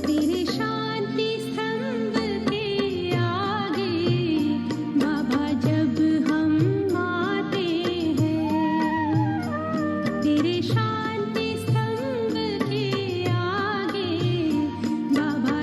तेरे शांति स्तंभ के आगे बाबा जब हम आते हैं, तेरे शांति स्तंभ के आगे बाबा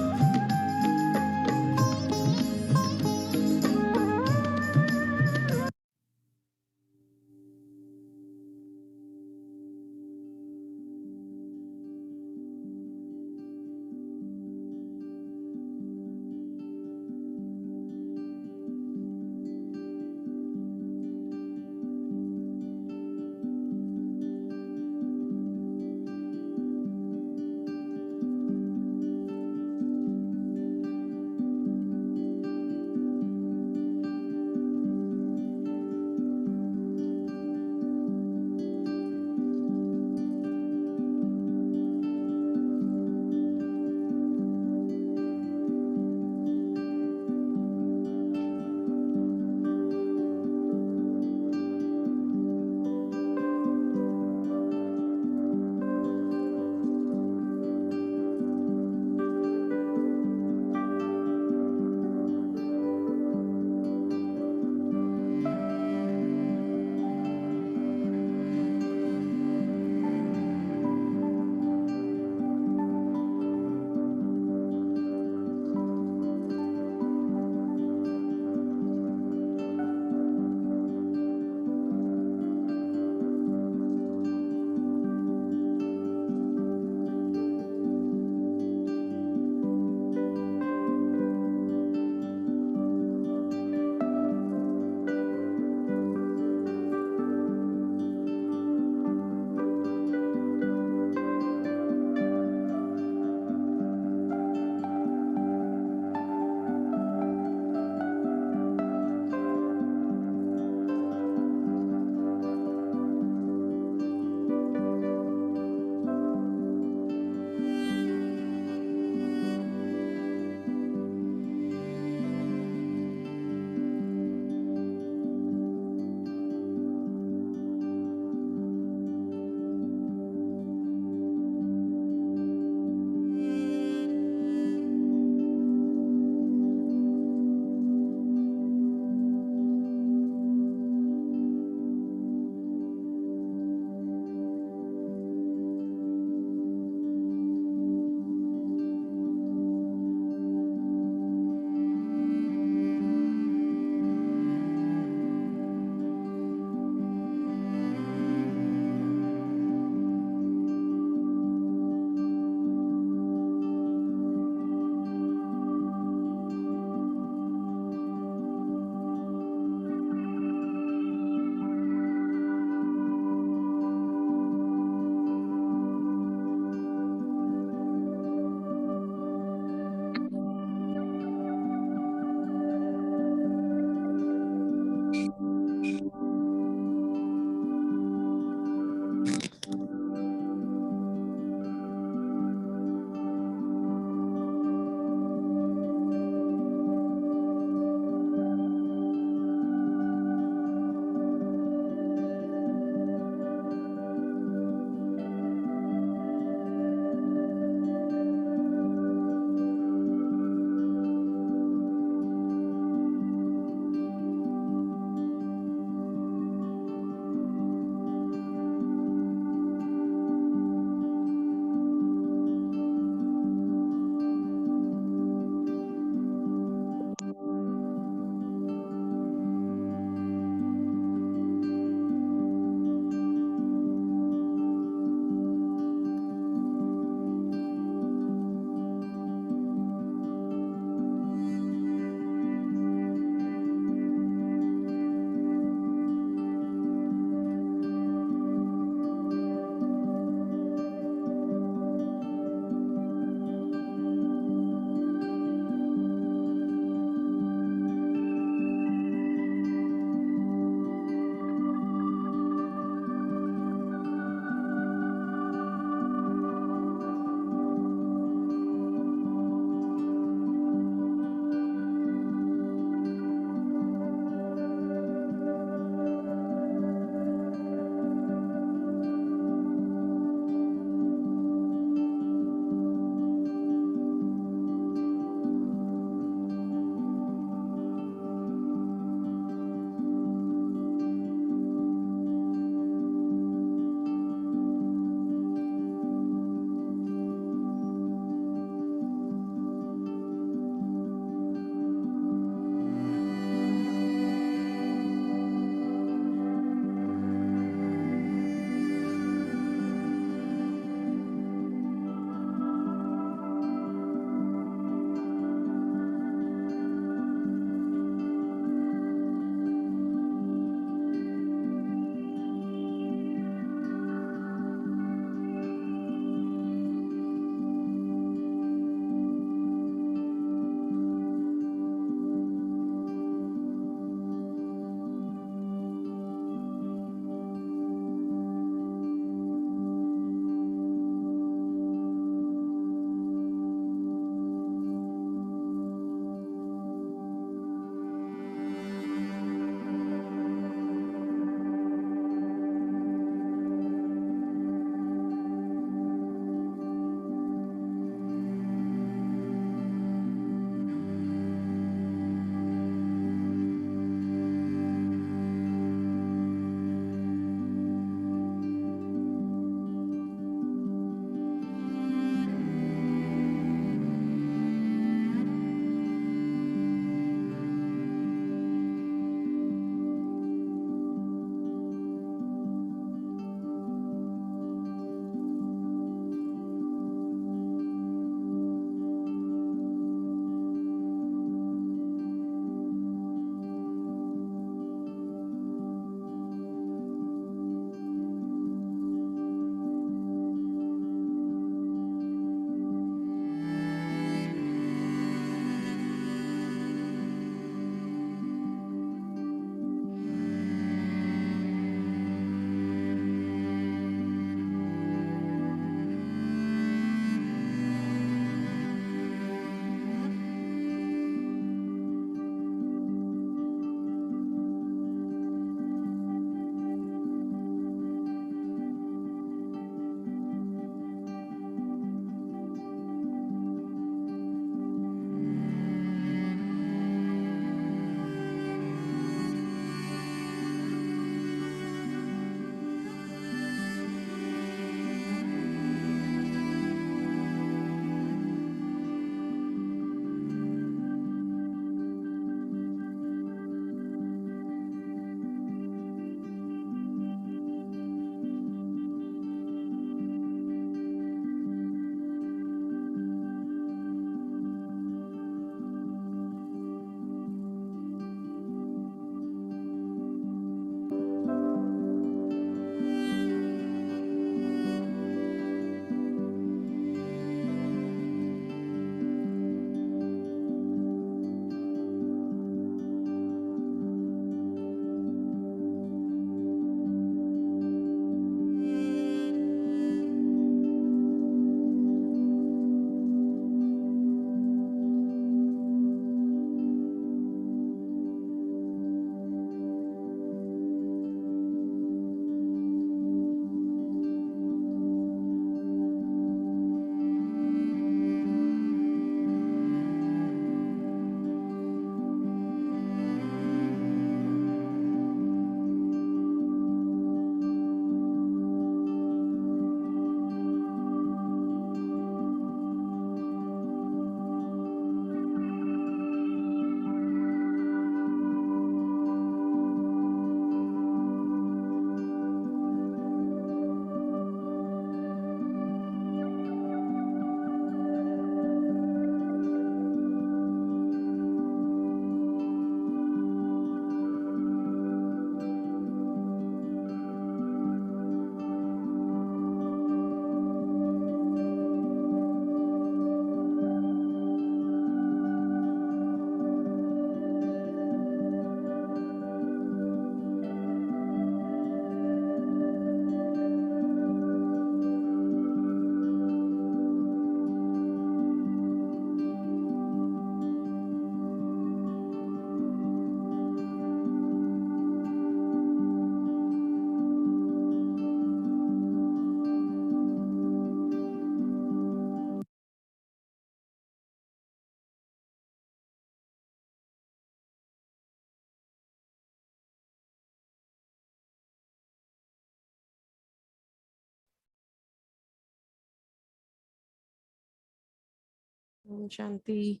ओम शांति।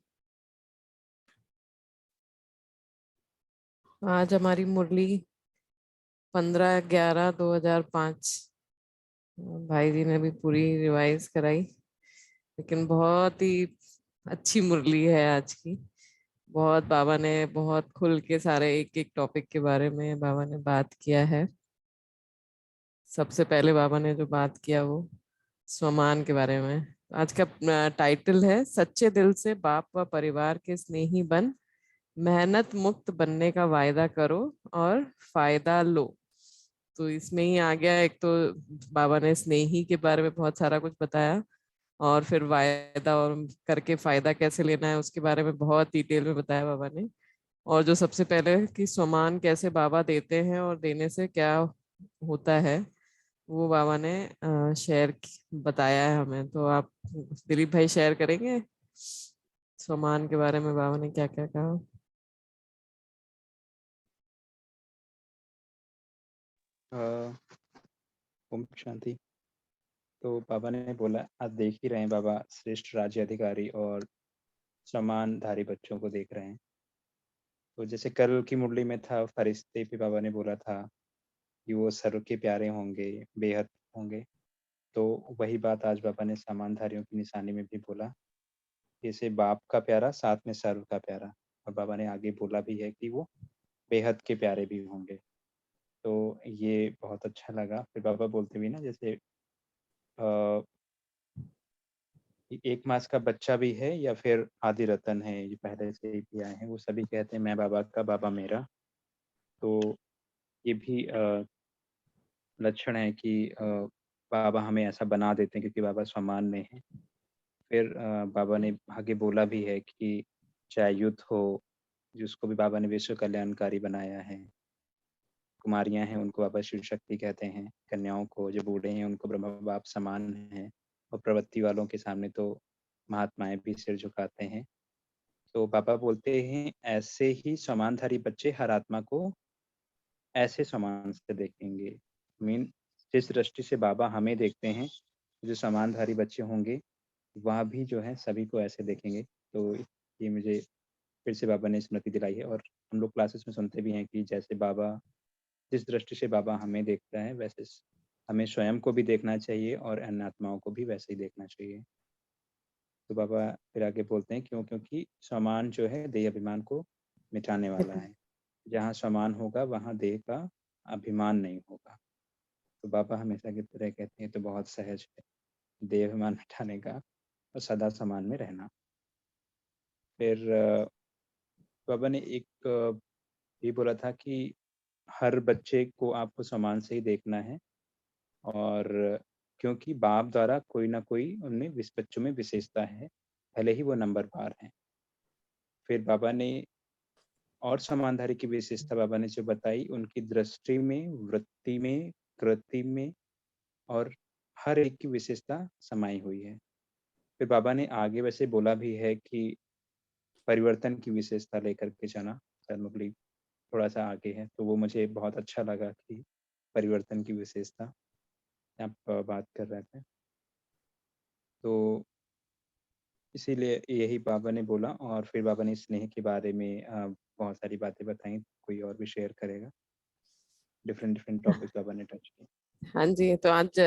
आज हमारी मुरली 15/11/2005। भाई जी ने भी पूरी रिवाइज कराई, लेकिन बहुत ही अच्छी मुरली है आज की। बहुत बाबा ने बहुत खुल के सारे एक एक टॉपिक के बारे में बाबा ने बात किया है। सबसे पहले बाबा ने जो बात किया वो स्वमान के बारे में। आज का टाइटल है सच्चे दिल से बाप व परिवार के स्नेही बन, मेहनत मुक्त बनने का वायदा करो और फायदा लो। तो इसमें ही आ गया, एक तो बाबा ने स्नेही के बारे में बहुत सारा कुछ बताया, और फिर वायदा और करके फायदा कैसे लेना है उसके बारे में बहुत डिटेल में बताया बाबा ने। और जो सबसे पहले कि स्वमान कैसे बाबा देते हैं और देने से क्या होता है, वो बाबा ने बताया है हमें। तो आप दिलीप भाई शेयर करेंगे स्वमान के बारे में बाबा ने क्या क्या कहा? ओम शांति। तो बाबा ने बोला, आप देख ही रहे हैं बाबा श्रेष्ठ राज्य अधिकारी और सम्मानधारी बच्चों को देख रहे हैं। तो जैसे कल की मुरली में था, फरिश्ते पे बाबा ने बोला था कि वो सर्व के प्यारे होंगे, बेहद होंगे। तो वही बात आज बाबा ने सम्मानधारियों की निशानी में भी बोला, जैसे बाप का प्यारा साथ में सर्व का प्यारा। और बाबा ने आगे बोला भी है कि वो बेहद के प्यारे भी होंगे। तो ये बहुत अच्छा लगा। फिर बाबा बोलते भी ना, जैसे अ, एक मास का बच्चा भी है या फिर आदि रतन है, ये पहले से ही भी आए हैं, वो सभी कहते हैं मैं बाबा का, बाबा मेरा। तो ये भी लक्षण है कि बाबा हमें ऐसा बना देते हैं क्योंकि बाबा सम्मान में है। फिर बाबा ने आगे बोला भी है कि चाहे युद्ध हो, जिसको भी बाबा ने विश्व कल्याणकारी बनाया है। कुमारियां हैं उनको बाबा शिव शक्ति कहते हैं, कन्याओं को, जो बूढ़े हैं उनको ब्रह्मा बाप समान हैं, और प्रवृत्ति वालों के सामने तो महात्माएं भी सिर झुकाते हैं। तो पापा बोलते हैं ऐसे ही समानधारी बच्चे हर आत्मा को ऐसे समान से देखेंगे। मीन जिस दृष्टि से बाबा हमें देखते हैं, जो समानधारी बच्चे होंगे वह भी जो है सभी को ऐसे देखेंगे। तो ये मुझे फिर से बाबा ने स्मृति दिलाई है। और हम लोग क्लासेस में सुनते भी हैं कि जैसे बाबा, जिस दृष्टि से बाबा हमें देखता है वैसे हमें स्वयं को भी देखना चाहिए और अन्य आत्माओं को भी वैसे ही देखना चाहिए। तो बाबा फिर आगे बोलते हैं क्यों, क्योंकि समान जो है देह अभिमान को मिटाने वाला है। जहाँ समान होगा वहाँ देह का अभिमान नहीं होगा। तो बाबा हमेशा की तरह कहते हैं तो बहुत सहज है देह अभिमान मिटाने का और सदा समान में रहना। फिर बाबा ने एक भी बोला था कि हर बच्चे को आपको समान से ही देखना है, और क्योंकि बाप द्वारा कोई ना कोई उनमें बच्चों में विशेषता है, भले ही वो नंबरवार हैं। फिर बाबा ने और समानधारी की विशेषता बाबा ने जो बताई, उनकी दृष्टि में, वृत्ति में, कृति में और हर एक की विशेषता समाई हुई है। फिर बाबा ने आगे वैसे बोला भी है कि परिवर्तन की विशेषता लेकर के चला, मुरली थोड़ा सा आगे है, तो वो मुझे बहुत अच्छा लगा कि परिवर्तन की विशेषता आप बात कर रहे थे। तो इसीलिए यही बाबा ने बोला। और फिर बाबा ने स्नेह के बारे में बहुत सारी बातें बताई। कोई और भी शेयर करेगा? डिफरेंट डिफरेंट टॉपिक बाबा ने टच किए। हाँ जी, तो आज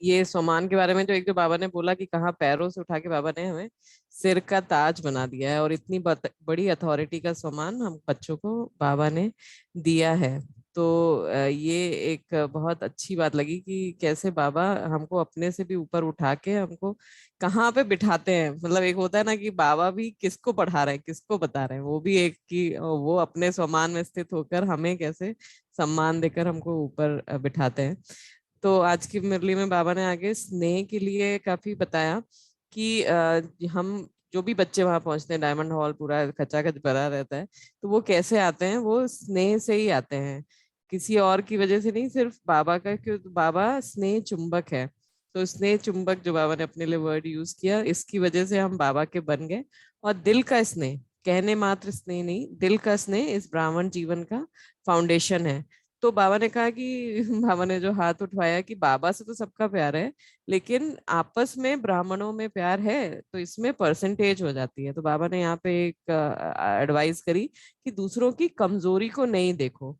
ये सोमान के बारे में जो एक जो बाबा ने बोला कि कहाँ पैरों से उठा के बाबा ने हमें सिर का ताज बना दिया है, और इतनी बड़ी अथॉरिटी का सोमान हम बच्चों को बाबा ने दिया है। तो ये एक बहुत अच्छी बात लगी कि कैसे बाबा हमको अपने से भी ऊपर उठा के हमको कहाँ पे बिठाते हैं। मतलब एक होता है ना कि बाबा भी किसको पढ़ा रहे हैं, किसको बता रहे हैं, वो भी एक कि वो अपने स्वमान में स्थित होकर हमें कैसे सम्मान देकर हमको ऊपर बिठाते हैं। तो आज की मुरली में बाबा ने आगे स्नेह के लिए काफी बताया कि हम जो भी बच्चे वहां पहुंचते हैं, डायमंड हॉल पूरा खचाखच भरा रहता है, तो वो कैसे आते हैं? वो स्नेह से ही आते हैं, किसी और की वजह से नहीं, सिर्फ बाबा का। क्यों? बाबा स्नेह चुंबक है। तो स्नेह चुंबक जो बाबा ने अपने लिए वर्ड यूज किया, इसकी वजह से हम बाबा के बन गए। और दिल का स्नेह, कहने मात्र स्नेह नहीं, दिल का स्नेह इस ब्राह्मण जीवन का फाउंडेशन है। तो तो बाबा ने कहा कि बाबा ने जो हाथ उठवाया कि बाबा से तो सबका प्यार है, लेकिन आपस में ब्राह्मणों में प्यार है तो इसमें परसेंटेज हो जाती है। तो बाबा ने यहाँ पे एक एडवाइस करी कि दूसरों की कमजोरी को नहीं देखो।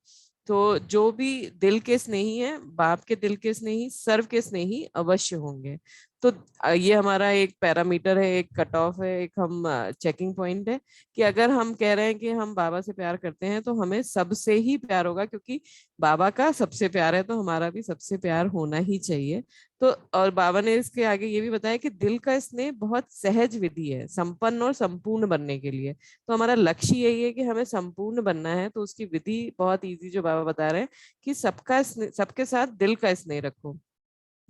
तो जो भी दिल के स्नेही है, बाप के दिल के स्नेही सर्व के स्नेही अवश्य होंगे। तो ये हमारा एक पैरामीटर है, एक कट ऑफ है, एक हम चेकिंग पॉइंट है कि अगर हम कह रहे हैं कि हम बाबा से प्यार करते हैं तो हमें सबसे ही प्यार होगा, क्योंकि बाबा का सबसे प्यार है तो हमारा भी सबसे प्यार होना ही चाहिए। तो और बाबा ने इसके आगे ये भी बताया कि दिल का स्नेह बहुत सहज विधि है संपन्न और संपूर्ण बनने के लिए। तो हमारा लक्ष्य यही है कि हमें संपूर्ण बनना है, तो उसकी विधि बहुत इजी जो बाबा बता रहे हैं कि सबके साथ दिल का स्नेह रखो,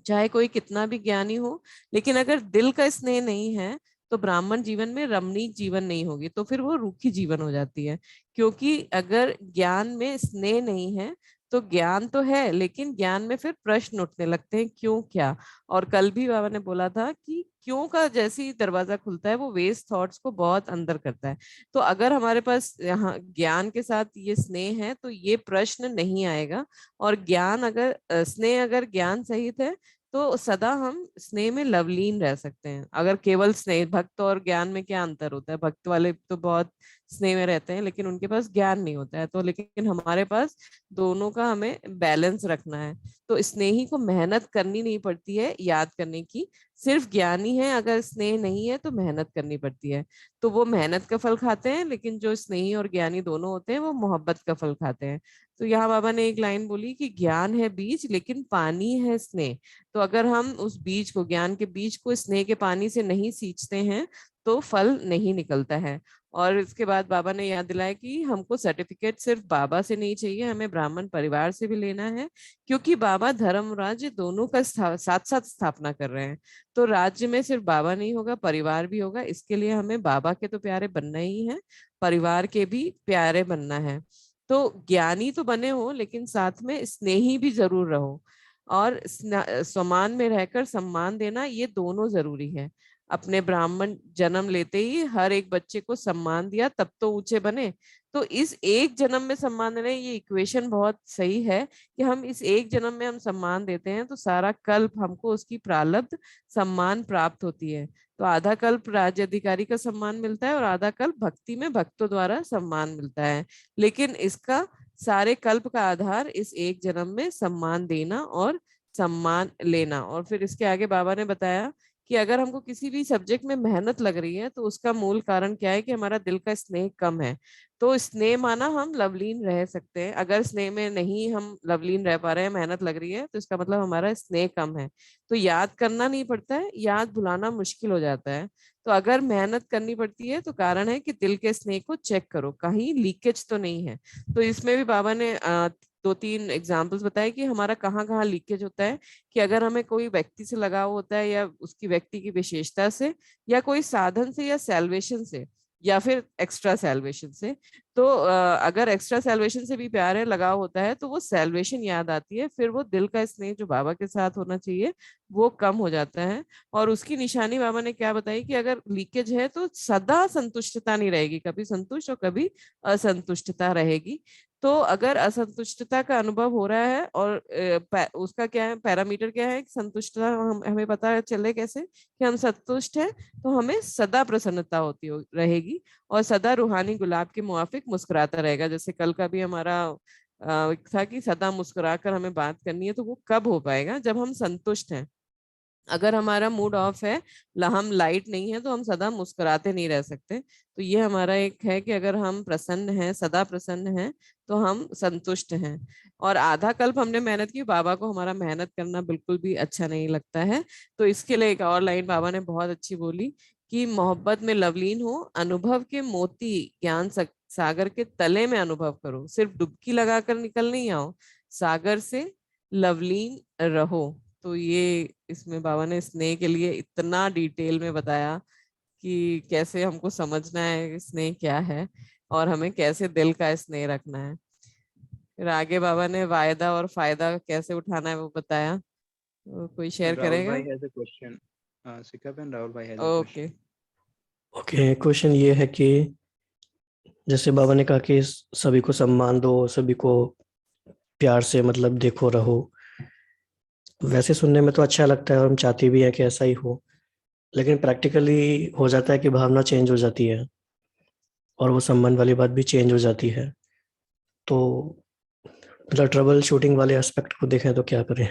चाहे कोई कितना भी ज्ञानी हो, लेकिन अगर दिल का स्नेह नहीं है तो ब्राह्मण जीवन में रमणीक जीवन नहीं होगी, तो फिर वो रूखी जीवन हो जाती है। क्योंकि अगर ज्ञान में स्नेह नहीं है तो ज्ञान तो है लेकिन ज्ञान में फिर प्रश्न उठने लगते हैं, क्यों क्या। और कल भी बाबा ने बोला था कि क्यों का जैसे ही दरवाजा खुलता है वो वेस्ट थॉट्स को बहुत अंदर करता है। तो अगर हमारे पास यहाँ ज्ञान के साथ ये स्नेह है तो ये प्रश्न नहीं आएगा। और ज्ञान अगर स्नेह अगर ज्ञान सहित है तो सदा हम स्नेह में लवलीन रह सकते हैं। अगर केवल स्नेह, भक्त और ज्ञान में क्या अंतर होता है, भक्त वाले तो बहुत स्नेह में रहते हैं लेकिन उनके पास ज्ञान नहीं होता है, तो लेकिन हमारे पास दोनों का हमें बैलेंस रखना है। तो स्नेही को मेहनत करनी नहीं पड़ती है याद करने की, सिर्फ ज्ञानी है अगर स्नेह नहीं है तो मेहनत करनी पड़ती है। तो वो मेहनत का फल खाते हैं, लेकिन जो स्नेही और ज्ञानी दोनों होते हैं वो मोहब्बत का फल खाते हैं। तो यहाँ बाबा ने एक लाइन बोली कि ज्ञान है बीज लेकिन पानी है स्नेह। तो अगर हम उस बीज को, ज्ञान के बीज को स्नेह के पानी से नहीं सींचते हैं तो फल नहीं निकलता है। और इसके बाद बाबा ने याद दिलाया कि हमको सर्टिफिकेट सिर्फ बाबा से नहीं चाहिए, हमें ब्राह्मण परिवार से भी लेना है, क्योंकि बाबा धर्म राज्य दोनों का साथ साथ स्थापना कर रहे हैं। तो राज्य में सिर्फ बाबा नहीं होगा, परिवार भी होगा। इसके लिए हमें बाबा के तो प्यारे बनना ही है, परिवार के भी प्यारे बनना है। तो ज्ञानी तो बने हो लेकिन साथ में स्नेही भी जरूर रहो, और समान में रहकर सम्मान देना, ये दोनों जरूरी है। अपने ब्राह्मण जन्म लेते ही हर एक बच्चे को सम्मान दिया तब तो ऊंचे बने। तो इस एक जन्म में सम्मान देना, ये इक्वेशन बहुत सही है कि हम इस एक जन्म में हम सम्मान देते हैं तो सारा कल्प हमको उसकी प्रारब्ध सम्मान प्राप्त होती है। तो आधा कल्प राज्य अधिकारी का सम्मान मिलता है और आधा कल्प भक्ति में भक्तों द्वारा सम्मान मिलता है। लेकिन इसका सारे कल्प का आधार इस एक जन्म में सम्मान देना और सम्मान लेना। और फिर इसके आगे बाबा ने बताया कि अगर हमको किसी भी सब्जेक्ट में मेहनत लग रही है तो उसका मूल कारण क्या है कि हमारा दिल का स्नेह कम है। तो स्नेह माना हम लवलीन रह सकते हैं, अगर स्नेह में नहीं हम लवलीन रह पा रहे हैं, मेहनत लग रही है, तो इसका मतलब हमारा स्नेह कम है। तो याद करना नहीं पड़ता है, याद भुलाना मुश्किल हो जाता है। तो अगर मेहनत करनी पड़ती है तो कारण है कि दिल के स्नेह को चेक करो, कहीं लीकेज तो नहीं है। तो इसमें भी बाबा ने 2-3 एग्जाम्पल्स बताए कि हमारा कहाँ कहाँ लीकेज होता है। कि अगर हमें कोई व्यक्ति से लगाव होता है या उसकी व्यक्ति की विशेषता से, या कोई साधन से, या सैल्वेशन से, या फिर एक्स्ट्रा सैल्वेशन से, तो अगर एक्स्ट्रा सैल्वेशन से भी प्यार है, लगाव होता है, तो वो सैल्वेशन याद आती है, फिर वो दिल का स्नेह जो बाबा के साथ होना चाहिए वो कम हो जाता है। और उसकी निशानी बाबा ने क्या बताई कि अगर लीकेज है तो सदा संतुष्टता नहीं रहेगी, कभी संतुष्ट और कभी असंतुष्टता रहेगी। तो अगर असंतुष्टता का अनुभव हो रहा है और उसका क्या है, पैरामीटर क्या है, संतुष्टता हमें पता चले कैसे कि हम संतुष्ट हैं, तो हमें सदा प्रसन्नता रहेगी और सदा रूहानी गुलाब के मुआफिक मुस्कुराता रहेगा। जैसे कल का भी हमारा था कि सदा मुस्कुराकर हमें बात करनी है, तो वो कब हो पाएगा, जब हम संतुष्ट हैं। अगर हमारा मूड ऑफ है, हम लाइट नहीं है, तो हम सदा मुस्कुराते नहीं रह सकते। तो ये हमारा एक है कि अगर हम प्रसन्न हैं, सदा प्रसन्न हैं, तो हम संतुष्ट हैं। और आधा कल्प हमने मेहनत की, बाबा को हमारा मेहनत करना बिल्कुल भी अच्छा नहीं लगता है। तो इसके लिए एक और लाइन बाबा ने बहुत अच्छी बोली कि मोहब्बत में लवलीन हो, अनुभव के मोती ज्ञान सागर के तले में अनुभव करो, सिर्फ डुबकी लगाकर निकल नहीं आओ, सागर से लवलीन रहो। तो ये इसमें बाबा ने स्नेह के लिए इतना डिटेल में बताया कि कैसे हमको समझना है स्नेह क्या है और हमें कैसे दिल का स्नेह रखना है। फिर आगे बाबा ने वायदा और फायदा कैसे उठाना है वो बताया। तो कोई शेयर राहुल करेगा? भाई हैज अ क्वेश्चन। सिका पेन, राहुल भाई has a okay. Question. Okay, question ये है कि जैसे बाबा ने कहा कि सभी को सम्मान दो, सभी को प्यार से मतलब देखो रहो। वैसे सुनने में तो अच्छा लगता है और हम चाहते भी हैं कि ऐसा ही हो, लेकिन प्रैक्टिकली हो जाता है कि भावना चेंज हो जाती है और वो संबंध वाली बात भी चेंज हो जाती है। तो मतलब ट्रबल शूटिंग वाले एस्पेक्ट को देखें तो क्या करें?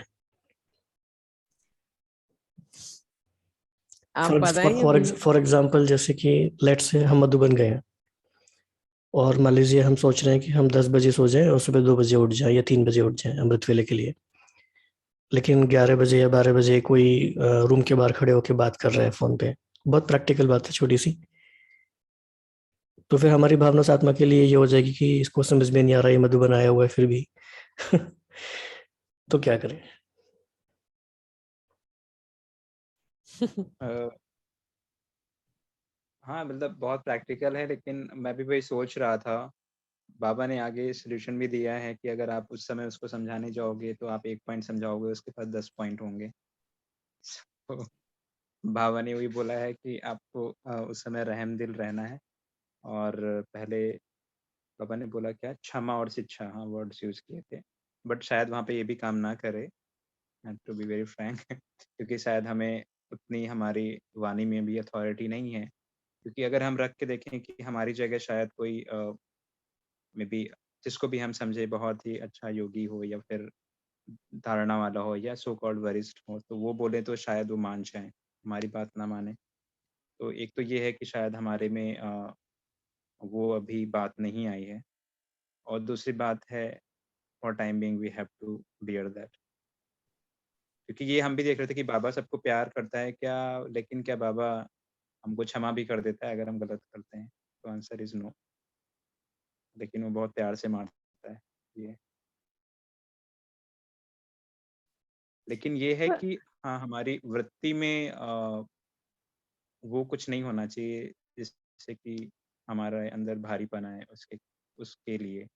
आप बताएंगे फॉर भैया। फॉर एग्जाम्पल, जैसे कि लेट से हम मधुबन गए हैं और मान लीजिए हम सोच रहे हैं कि हम 10 बजे सो जाएं और सुबह 2 बजे उठ जाएं या 3 बजे उठ जाएं अमृत वेले के लिए। लेकिन 11 बजे या 12 बजे कोई रूम के बाहर खड़े होकर बात कर रहा है फोन पे। बहुत प्रैक्टिकल बात है, छोटी सी। तो फिर हमारी भावना से आत्मा के लिए ये हो जाएगी कि इसको समझ में नहीं आ रहा, ये मधुबन आया हुआ है फिर भी। तो क्या करें? अ, हाँ, मतलब बहुत प्रैक्टिकल है, लेकिन मैं भी वही सोच रहा था। बाबा ने आगे सॉल्यूशन भी दिया है कि अगर आप उस समय उसको समझाने जाओगे तो आप 1 पॉइंट समझाओगे, उसके पास 10 पॉइंट होंगे। तो बाबा ने वही बोला है कि आपको उस समय रहमदिल रहना है। और पहले बाबा ने बोला क्या, क्षमा और शिक्षा, हाँ वर्ड्स यूज़ किए थे। बट शायद वहाँ पे ये भी काम ना करे, टू बी वेरी फ्रैंक। क्योंकि शायद हमें उतनी हमारी वाणी में भी अथॉरिटी नहीं है। क्योंकि अगर हम रख के देखें कि हमारी जगह शायद कोई मे बी जिसको भी हम समझे बहुत ही अच्छा योगी हो या फिर धारणा वाला हो या सो कॉल्ड वरिष्ठ हो, तो वो बोले तो शायद वो मान जाएँ, हमारी बात ना माने। तो एक तो ये है कि शायद हमारे में वो अभी बात नहीं आई है। और दूसरी बात है, for time being we have to bear that. क्योंकि ये हम भी देख रहे थे कि बाबा सबको प्यार करता है क्या, लेकिन क्या बाबा हमको क्षमा भी कर देता है अगर हम गलत करते हैं? तो आंसर इज़ नो। लेकिन वो बहुत प्यार से मारता है। ये लेकिन ये है पर कि हाँ, हमारी वृत्ति में वो कुछ नहीं होना चाहिए जिससे कि हमारे अंदर भारीपन आए उसके उसके लिए।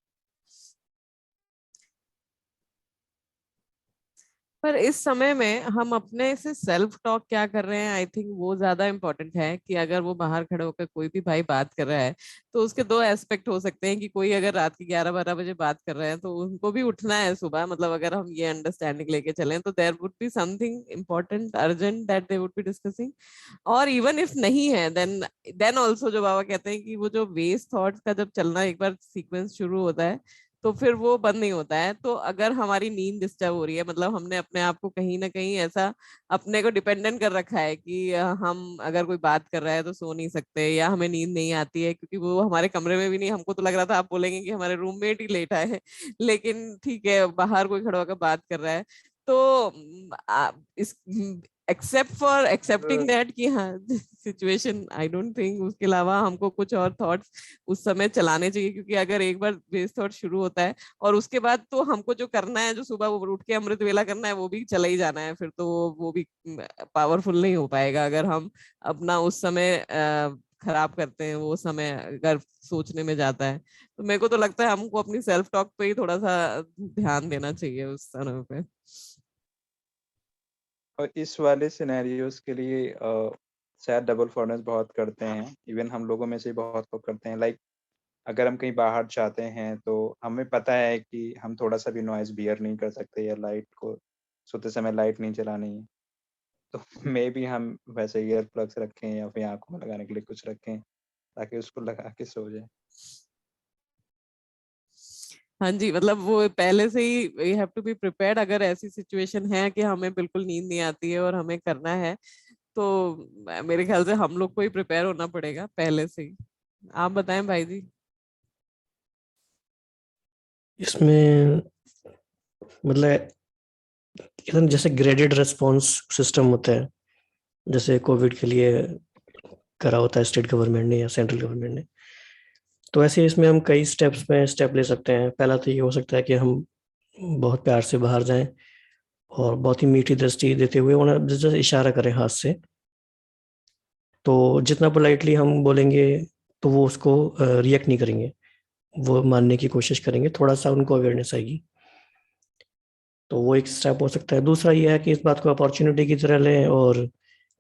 पर इस समय में हम अपने से सेल्फ टॉक क्या कर रहे हैं, आई थिंक वो ज्यादा इम्पोर्टेंट है। कि अगर वो बाहर खड़े होकर कोई भी भाई बात कर रहा है, तो उसके दो एस्पेक्ट हो सकते हैं। कि कोई अगर रात के 11-12 बजे बात कर रहे हैं तो उनको भी उठना है सुबह, मतलब अगर हम ये अंडरस्टैंडिंग लेके चलें तो there would be something important urgent that they would be discussing. और इवन इफ नहीं है, देन ऑल्सो जो बाबा कहते हैं कि वो जो वेस्ट थॉट्स का जब चलना एक बार सीक्वेंस शुरू होता है, तो फिर वो बंद नहीं होता है। तो अगर हमारी नींद डिस्टर्ब हो रही है, मतलब हमने अपने आप को कहीं ना कहीं ऐसा अपने को डिपेंडेंट कर रखा है कि हम अगर कोई बात कर रहा है तो सो नहीं सकते, या हमें नींद नहीं आती है क्योंकि वो हमारे कमरे में भी नहीं। हमको तो लग रहा था आप बोलेंगे कि हमारे रूममेट ही लेटा है, लेकिन ठीक है, बाहर कोई खड़ा होकर बात कर रहा है। तो इस एक्सेप्ट फॉर एक्सेप्टिंग दैट कि हाँ सिचुएशन, आई डोंट थिंक उसके अलावा हमको कुछ और थॉट्स उस समय चलाने चाहिए। क्योंकि अगर एक बार बेस थॉट शुरू होता है और उसके बाद तो हमको जो करना है, जो सुबह वो उठ के अमृत वेला करना है, वो भी चला ही जाना है। फिर तो वो भी पावरफुल नहीं हो पाएगा अगर हम अपना उस समय खराब करते हैं। वो समय अगर सोचने में जाता है, तो मेरे को तो लगता है हमको अपनी सेल्फ टॉक पे ही थोड़ा सा ध्यान देना चाहिए उस समय पे। और इस वाले सिनेरियोज के लिए शायद डबल फॉरनेस बहुत करते हैं। इवन हम लोगों में से बहुत लोग करते हैं। लाइक अगर हम कहीं बाहर जाते हैं तो हमें पता है कि हम थोड़ा सा भी नॉइज़ बियर नहीं कर सकते, या लाइट को सोते समय लाइट नहीं जलानी है। तो मे बी हम वैसे ईयर प्लग्स रखें या फिर आँखों में लगाने के लिए कुछ रखें, ताकि उसको लगा के सो जाए। हाँ जी, मतलब वो पहले से ही we have to be prepared. अगर ऐसी सिचुएशन है कि हमें बिल्कुल नींद नहीं आती है और हमें करना है, तो मेरे ख्याल से हम लोग को ही प्रिपेयर होना पड़ेगा पहले से ही। आप बताएं भाई जी। इसमें मतलब एकदम जैसे ग्रेडेड रिस्पॉन्स सिस्टम होता है, जैसे कोविड के लिए करा होता है स्टेट गवर्नमेंट ने या सेंट्रल गवर्नमेंट ने। तो ऐसे इसमें हम कई स्टेप्स में स्टेप ले सकते हैं। पहला तो ये हो सकता है कि हम बहुत प्यार से बाहर जाएं और बहुत ही मीठी दृष्टि देते हुए उन्हें जैसे इशारा करें हाथ से। तो जितना पोलाइटली हम बोलेंगे तो वो उसको रिएक्ट नहीं करेंगे, वो मानने की कोशिश करेंगे, थोड़ा सा उनको अवेयरनेस आएगी। तो वो एक स्टेप हो सकता है। दूसरा ये है कि इस बात को अपॉर्चुनिटी की तरह लें और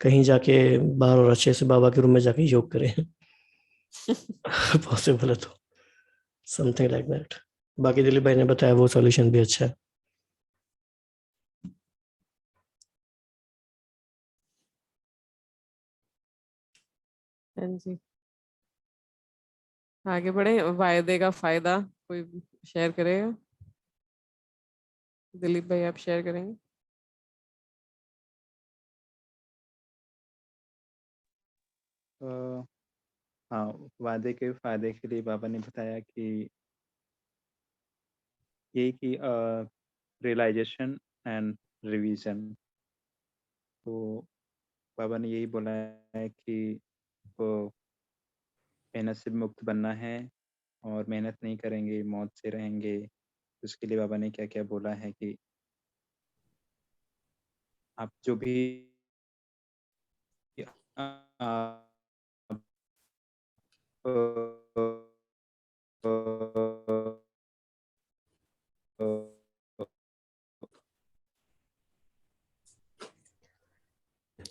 कहीं जाके बाहर और अच्छे से बाबा के रूम में जाके योग करें। पॉसिबल है तो समथिंग लाइक दैट। बाकी दिलीप भाई ने बताया वो सॉल्यूशन भी अच्छा है। हाँ जी, आगे बढ़े। वायदे का फायदा कोई शेयर करेगा? दिलीप भाई आप शेयर करेंगे? अ, हाँ, वादे के फायदे के लिए बाबा ने बताया कि यही कि रियलाइजेशन एंड रिवीजन। तो बाबा ने यही बोला है कि वो मेहनत से मुक्त बनना है, और मेहनत नहीं करेंगे मौत से रहेंगे। उसके लिए बाबा ने क्या क्या बोला है कि आप जो भी आप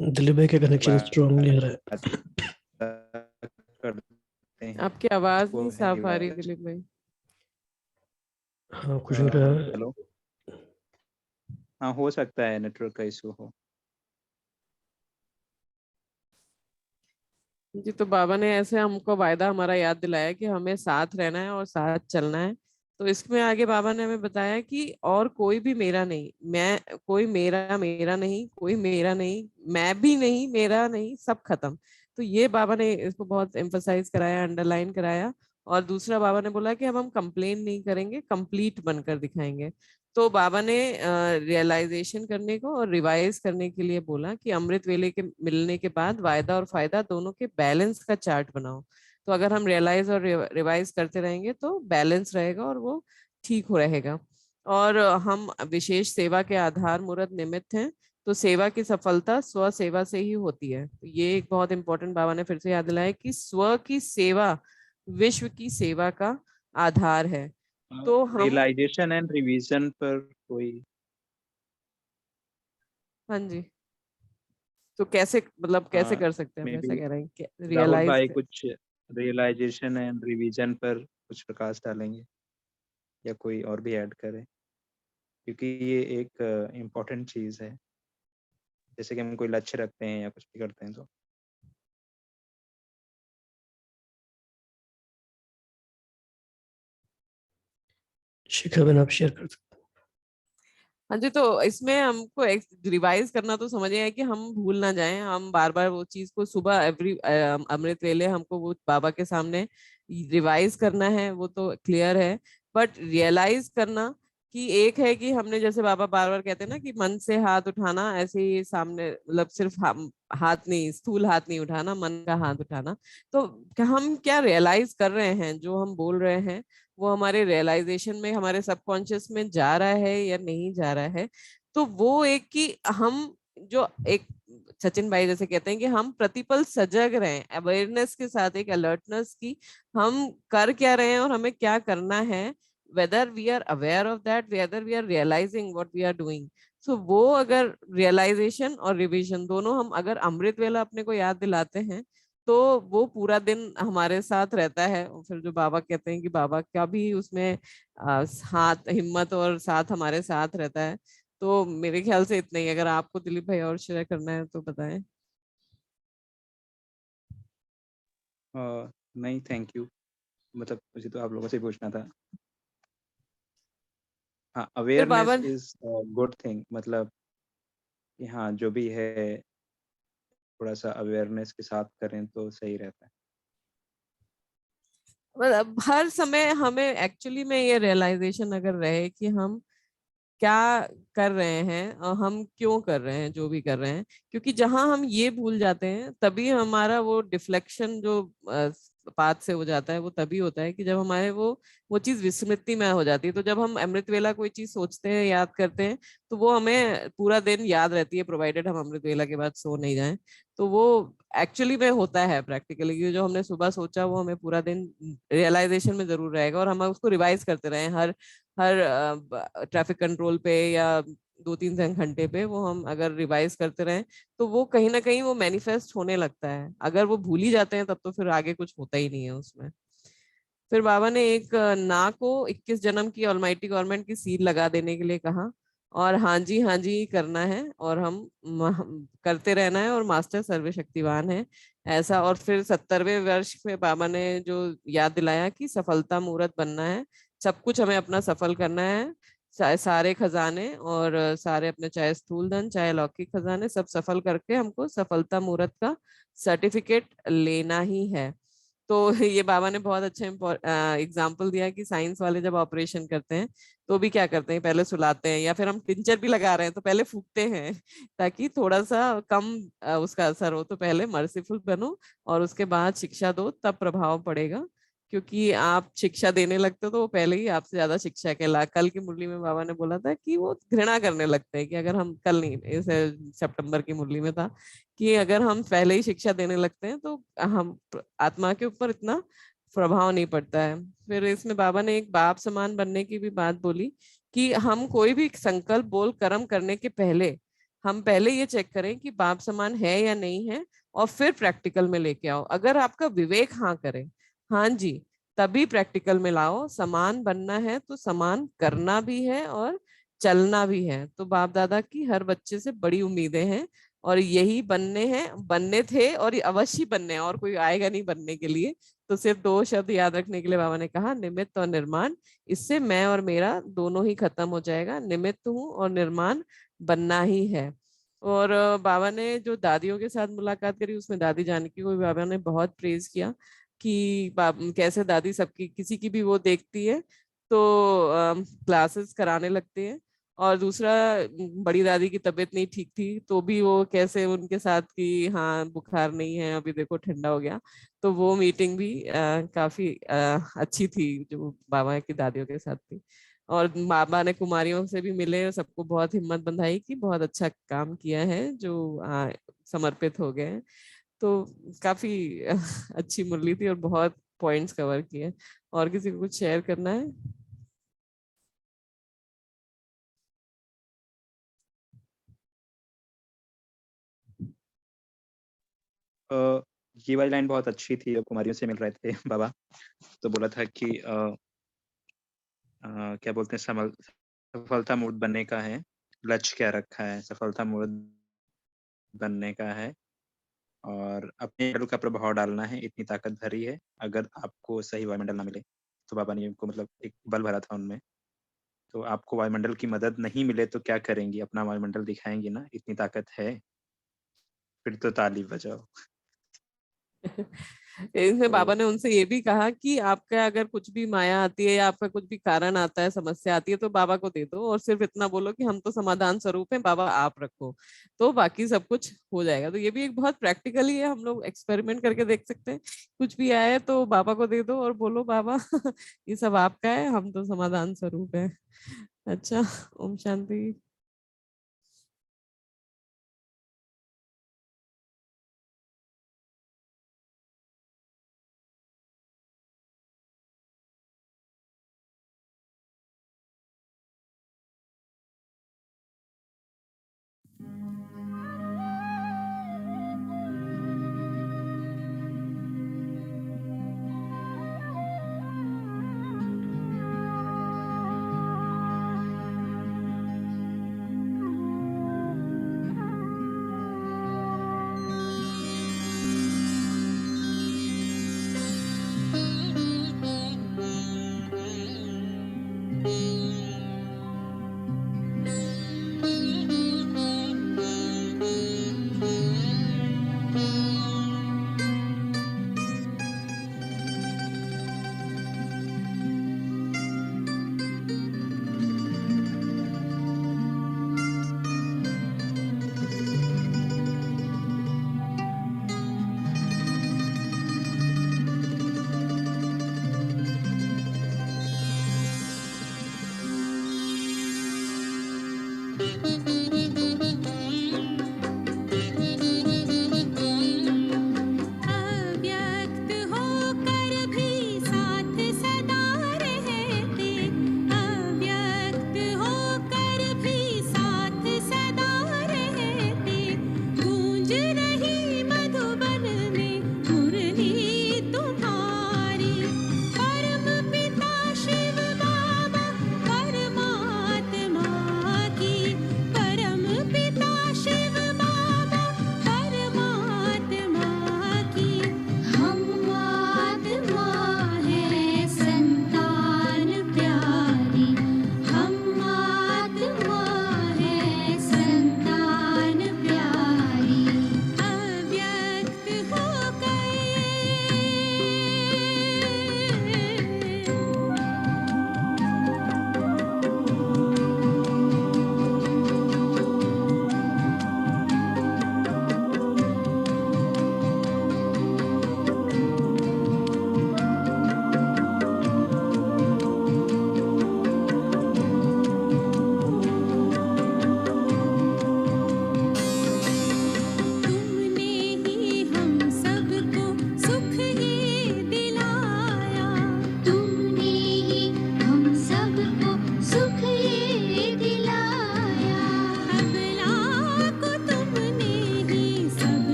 दिलीप भाई का कनेक्शन स्ट्रॉन्ग नहीं आ रहा है। करते हैं आपकी आवाज वो नहीं है साफ आ रही रिवाइज। दिलीप भाई। हाँ, कुछ उनका हेलो, हाँ हो सकता है नेटवर्क का इशू हो। जी, तो बाबा ने ऐसे हमको वायदा हमारा याद दिलाया कि हमें साथ रहना है और साथ चलना है। तो इसमें आगे बाबा ने हमें बताया कि और कोई भी मेरा नहीं, मैं कोई मेरा मेरा नहीं, कोई मेरा नहीं, मैं भी नहीं, मेरा नहीं, सब खत्म। तो ये बाबा ने इसको बहुत एम्फसाइज कराया, अंडरलाइन कराया। और दूसरा बाबा ने बोला कि अब हम कंप्लेन नहीं करेंगे, कंप्लीट बनकर दिखाएंगे। तो बाबा ने रियलाइजेशन करने को और रिवाइज करने के लिए बोला कि अमृत वेले के मिलने के बाद वायदा और फायदा दोनों के बैलेंस का चार्ट बनाओ। तो अगर हम रियलाइज और रिवाइज करते रहेंगे तो बैलेंस रहेगा और वो ठीक हो रहेगा। और हम विशेष सेवा के आधार मूर्त निमित्त हैं। तो सेवा की सफलता स्व सेवा से ही होती है। तो ये एक बहुत इंपॉर्टेंट बाबा ने फिर से याद दिलाया कि स्व की सेवा विश्व की सेवा का आधार है। तो हम, रियलाइजेशन एंड रिवीजन पर कोई हाँ जी, तो कैसे, मतलब कैसे कर सकते हैं, मे आप ऐसा बी कह रहे हैं कि राहुल रियलाइज? भाई कुछ रियलाइजेशन एंड रिवीजन पर कुछ प्रकाश डालेंगे, या कोई और भी ऐड करे, क्योंकि ये एक इम्पोर्टेंट चीज़ है। जैसे कि हम कोई लक्ष्य रखते हैं या कुछ भी करते हैं तो शिखा बहन आप शेयर कर सकते हाँ जी, तो इसमें हमको रिवाइज करना तो समझ है कि हम भूल ना जाएं, हम बार बार वो चीज को सुबह एवरी अमृत वेले हमको वो बाबा के सामने रिवाइज करना है, वो तो क्लियर है। बट रियलाइज करना कि एक है कि हमने, जैसे बाबा बार बार कहते हैं ना कि मन से हाथ उठाना, ऐसे ही सामने, मतलब सिर्फ हाथ नहीं, स्थूल हाथ नहीं उठाना, मन का हाथ उठाना। तो हम क्या रियलाइज कर रहे हैं, जो हम बोल रहे हैं वो हमारे रियलाइजेशन में, हमारे सबकॉन्शियस में जा रहा है या नहीं जा रहा है। तो वो एक कि हम जो एक, सचिन भाई जैसे कहते हैं कि हम प्रतिपल सजग रहे, अवेयरनेस के साथ, एक अलर्टनेस की, हम कर क्या रहे हैं और हमें क्या करना है, whether we are aware of that, whether we are realising what we are doing. So वो अगर रियलाइजेशन और रिवीजन दोनों हम अगर अमृत वेला अपने को याद दिलाते हैं, तो वो पूरा दिन हमारे साथ रहता है। और फिर जो बाबा कहते हैं कि बाबा का भी उसमें हाथ, हिम्मत और साथ हमारे साथ रहता है। तो मेरे ख्याल से इतना ही। अगर आपको दिलीप भाई और शेयर करना है तो बताएं। नहीं, थैंक यू। मतलब मुझे तो आप लोगों से पूछना था। हाँ, फिर awareness Baba, is good thing, मतलब कि हाँ जो भी है थोड़ा सा अवेयरनेस के साथ करें तो सही रहता है। मतलब हर समय हमें एक्चुअली में ये रियलाइजेशन अगर रहे कि हम क्या कर रहे हैं और हम क्यों कर रहे हैं जो भी कर रहे हैं। क्योंकि जहां हम ये भूल जाते हैं तभी हमारा वो डिफ्लेक्शन जो पाथ से हो जाता है, वो तभी होता है कि जब हमारे वो चीज विस्मृति में हो जाती है। तो जब हम अमृत वेला कोई चीज सोचते हैं, याद करते हैं, तो वो हमें पूरा दिन याद रहती है, प्रोवाइडेड हम अमृत वेला के बाद सो नहीं जाएं। तो वो एक्चुअली में होता है प्रैक्टिकली, कि जो हमने सुबह सोचा वो हमें पूरा दिन रियलाइजेशन में जरूर रहेगा। और हम उसको रिवाइज करते रहे हर हर ट्रैफिक कंट्रोल पे या 2-3 घंटे पे, वो हम अगर रिवाइज करते रहें तो वो कहीं ना कहीं वो मैनिफेस्ट होने लगता है। अगर वो भूल ही जाते हैं तब तो फिर आगे कुछ होता ही नहीं है उसमें। फिर बाबा ने एक ना को 21 जन्म की ऑलमाइटी गवर्नमेंट की सील लगा देने के लिए कहा, और हाँ जी ही करना है, और हम करते रहना है, और मास्टर सर्वशक्तिवान है ऐसा। और फिर 70वें वर्ष में बाबा ने जो याद दिलाया कि सफलता मूर्त बनना है, सब कुछ हमें अपना सफल करना है, सारे खजाने और सारे अपने, चाहे स्थूल धन चाहे लौकिक खजाने, सब सफल करके हमको सफलता मूर्त का सर्टिफिकेट लेना ही है। तो ये बाबा ने बहुत अच्छा एग्जाम्पल दिया कि साइंस वाले जब ऑपरेशन करते हैं तो भी क्या करते हैं, पहले सुलाते हैं, या फिर हम टिंचर भी लगा रहे हैं तो पहले फूकते हैं ताकि थोड़ा सा कम उसका असर हो। तो पहले मर्सीफुल बनो और उसके बाद शिक्षा दो, तब प्रभाव पड़ेगा। क्योंकि आप शिक्षा देने लगते हो तो वो पहले ही आपसे ज्यादा शिक्षा के ला। कल की मुरली में बाबा ने बोला था कि वो घृणा करने लगते हैं कि अगर हम, कल नहीं, इस सितंबर की मुरली में था कि अगर हम पहले ही शिक्षा देने लगते हैं तो हम, आत्मा के ऊपर इतना प्रभाव नहीं पड़ता है। फिर इसमें बाबा ने एक बाप समान बनने की भी बात बोली कि हम कोई भी संकल्प बोल कर्म करने के पहले हम पहले ये चेक करें कि बाप समान है या नहीं है, और फिर प्रैक्टिकल में लेके आओ। अगर आपका विवेक हाँ करे, हाँ जी, तभी प्रैक्टिकल में लाओ। समान बनना है तो समान करना भी है और चलना भी है। तो बाप दादा की हर बच्चे से बड़ी उम्मीदें हैं, और यही बनने हैं, बनने थे और ये अवश्य बनने हैं, और कोई आएगा नहीं बनने के लिए। तो सिर्फ दो शब्द याद रखने के लिए बाबा ने कहा, निमित्त और निर्माण। इससे मैं और मेरा दोनों ही खत्म हो जाएगा। निमित्त हूँ और निर्माण बनना ही है। और बाबा ने जो दादियों के साथ मुलाकात करी उसमें दादी जानकी को भी बाबा ने बहुत प्रेज किया कि कैसे दादी सबकी, किसी की भी वो देखती है तो क्लासेस कराने लगती है। और दूसरा, बड़ी दादी की तबीयत नहीं ठीक थी तो भी वो कैसे उनके साथ की, हाँ बुखार नहीं है अभी, देखो ठंडा हो गया। तो वो मीटिंग भी काफी अच्छी थी जो बाबा की दादियों के साथ थी। और बाबा ने कुमारियों से भी मिले और सबको बहुत हिम्मत बंधाई कि बहुत अच्छा काम किया है जो समर्पित हो गए हैं। तो काफी अच्छी मुरली थी और बहुत पॉइंट्स कवर किए। और किसी को कुछ शेयर करना है? अ, ये वाली लाइन बहुत अच्छी थी। जब कुमारियों से मिल रहे थे बाबा, तो बोला था कि क्या बोलते हैं, सफलता मूर्त बनने का है, लक्ष्य क्या रखा है, सफलता मूर्त बनने का है, और अपने वायुमंडल का प्रभाव डालना है, इतनी ताकत भरी है। अगर आपको सही वायुमंडल ना मिले, तो बाबा ने उनको मतलब एक बल भरा था उनमें, तो आपको वायुमंडल की मदद नहीं मिले तो क्या करेंगी, अपना वायुमंडल दिखाएंगी ना, इतनी ताकत है, फिर तो ताली बजाओ। इसमें तो बाबा ने उनसे ये भी कहा कि आपका अगर कुछ भी माया आती है या आपका कुछ भी कारण आता है, समस्या आती है, तो बाबा को दे दो और सिर्फ इतना बोलो कि हम तो समाधान स्वरूप हैं, बाबा आप रखो, तो बाकी सब कुछ हो जाएगा। तो ये भी एक बहुत प्रैक्टिकली है, हम लोग एक्सपेरिमेंट करके देख सकते हैं। कुछ भी आए तो बाबा को दे दो और बोलो बाबा ये सब आपका है, हम तो समाधान स्वरूप है। अच्छा, ओम शांति।